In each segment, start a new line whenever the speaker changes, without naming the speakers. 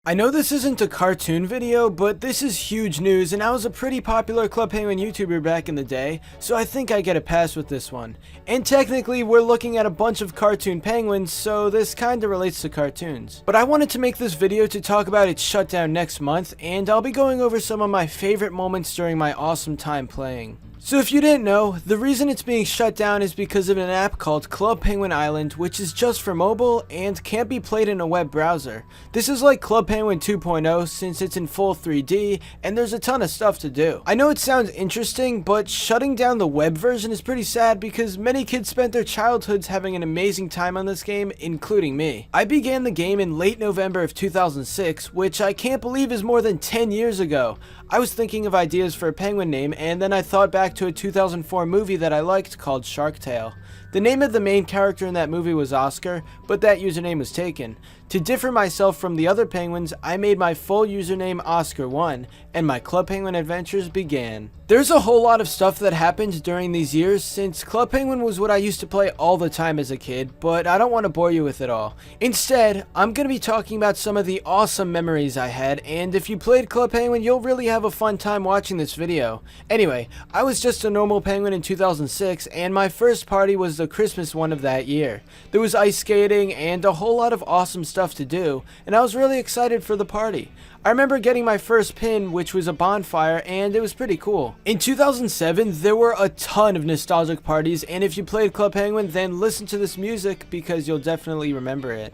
I know this isn't a cartoon video, but this is huge news, and I was a pretty popular Club Penguin YouTuber back in the day, so I think I get a pass with this one. And technically, we're looking at a bunch of cartoon penguins, so this kinda relates to cartoons. But I wanted to make this video to talk about its shutdown next month, and I'll be going over some of my favorite moments during my awesome time playing. So if you didn't know, the reason it's being shut down is because of an app called Club Penguin Island, which is just for mobile and can't be played in a web browser. This is like Club Penguin 2.0 since it's in full 3D and there's a ton of stuff to do. I know it sounds interesting, but shutting down the web version is pretty sad because many kids spent their childhoods having an amazing time on this game, including me. I began the game in late November of 2006, which I can't believe is more than 10 years ago. I was thinking of ideas for a penguin name, and then I thought back to a 2004 movie that I liked called Shark Tale. The name of the main character in that movie was Oscar, but that username was taken. To differ myself from the other penguins, I made my full username Oscar1, and my Club Penguin adventures began. There's a whole lot of stuff that happened during these years, since Club Penguin was what I used to play all the time as a kid, but I don't want to bore you with it all. Instead, I'm going to be talking about some of the awesome memories I had, and if you played Club Penguin, you'll really have a fun time watching this video. Anyway, I was just a normal penguin in 2006, and my first party was the Christmas one of that year. There was ice skating and a whole lot of awesome stuff to do, and I was really excited for the party. I remember getting my first pin, which was a bonfire, and it was pretty cool. In 2007, there were a ton of nostalgic parties, and if you played Club Penguin, then listen to this music because you'll definitely remember it.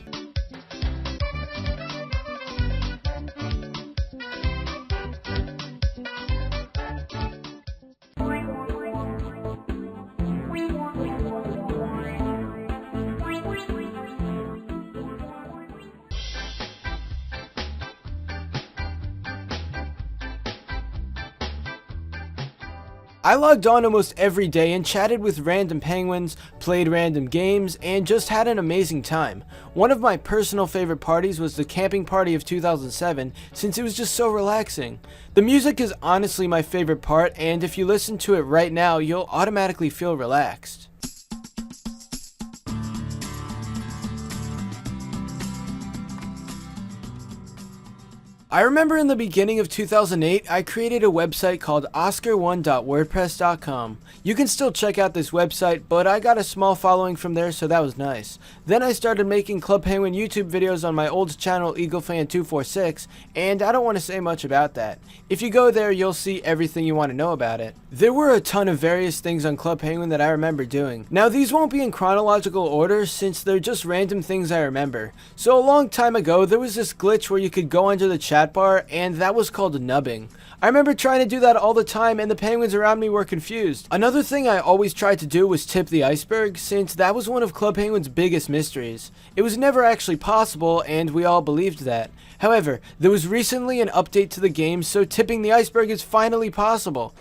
I logged on almost every day and chatted with random penguins, played random games, and just had an amazing time. One of my personal favorite parties was the camping party of 2007 since it was just so relaxing. The music is honestly my favorite part, and if you listen to it right now, you'll automatically feel relaxed. I remember in the beginning of 2008, I created a website called oscar1.wordpress.com. You can still check out this website, but I got a small following from there, so that was nice. Then I started making Club Penguin YouTube videos on my old channel EagleFan246, and I don't want to say much about that. If you go there, you'll see everything you want to know about it. There were a ton of various things on Club Penguin that I remember doing. Now these won't be in chronological order since they're just random things I remember. So a long time ago, there was this glitch where you could go under the chat bar, and that was called nubbing. I remember trying to do that all the time, and the penguins around me were confused. Another thing I always tried to do was tip the iceberg, since that was one of Club Penguin's biggest mysteries. It was never actually possible, and we all believed that. However, there was recently an update to the game, so tipping the iceberg is finally possible.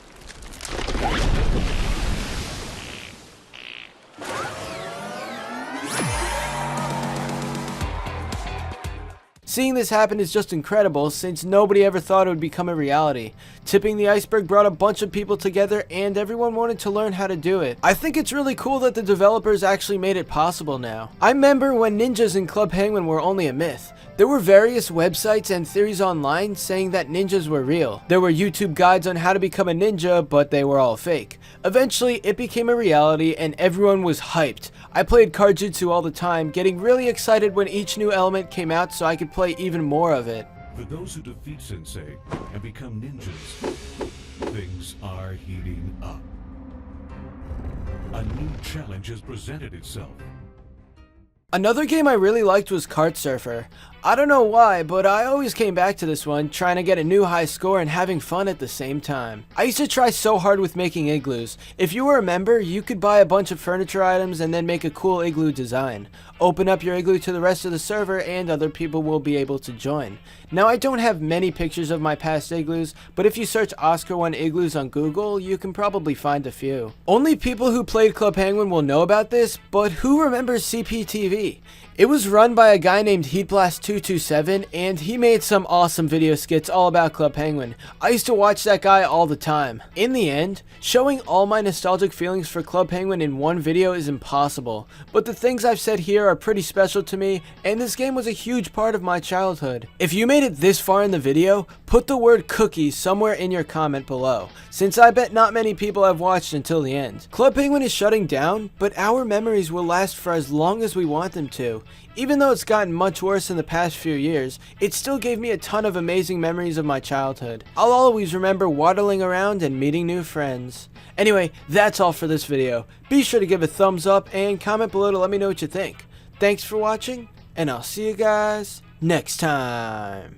Seeing this happen is just incredible since nobody ever thought it would become a reality. Tipping the iceberg brought a bunch of people together and everyone wanted to learn how to do it. I think it's really cool that the developers actually made it possible now. I remember when ninjas in Club Penguin were only a myth. There were various websites and theories online saying that ninjas were real. There were YouTube guides on how to become a ninja, but they were all fake. Eventually, it became a reality and everyone was hyped. I played Cardjutsu all the time, getting really excited when each new element came out so I could play even more of it.
For those who defeat Sensei and become ninjas, things are heating up. A new challenge has presented itself.
Another game I really liked was Kart Surfer. I don't know why, but I always came back to this one, trying to get a new high score and having fun at the same time. I used to try so hard with making igloos. If you were a member, you could buy a bunch of furniture items and then make a cool igloo design. Open up your igloo to the rest of the server and other people will be able to join. Now I don't have many pictures of my past igloos, but if you search Oscar1 igloos on Google, you can probably find a few. Only people who played Club Penguin will know about this, but who remembers CPTV? TV. It was run by a guy named HeatBlast227, and he made some awesome video skits all about Club Penguin. I used to watch that guy all the time. In the end, showing all my nostalgic feelings for Club Penguin in one video is impossible, but the things I've said here are pretty special to me, and this game was a huge part of my childhood. If you made it this far in the video, put the word cookies somewhere in your comment below, since I bet not many people have watched until the end. Club Penguin is shutting down, but our memories will last for as long as we want them to. Even though it's gotten much worse in the past few years, it still gave me a ton of amazing memories of my childhood. I'll always remember waddling around and meeting new friends. Anyway, that's all for this video. Be sure to give a thumbs up and comment below to let me know what you think. Thanks for watching, and I'll see you guys next time.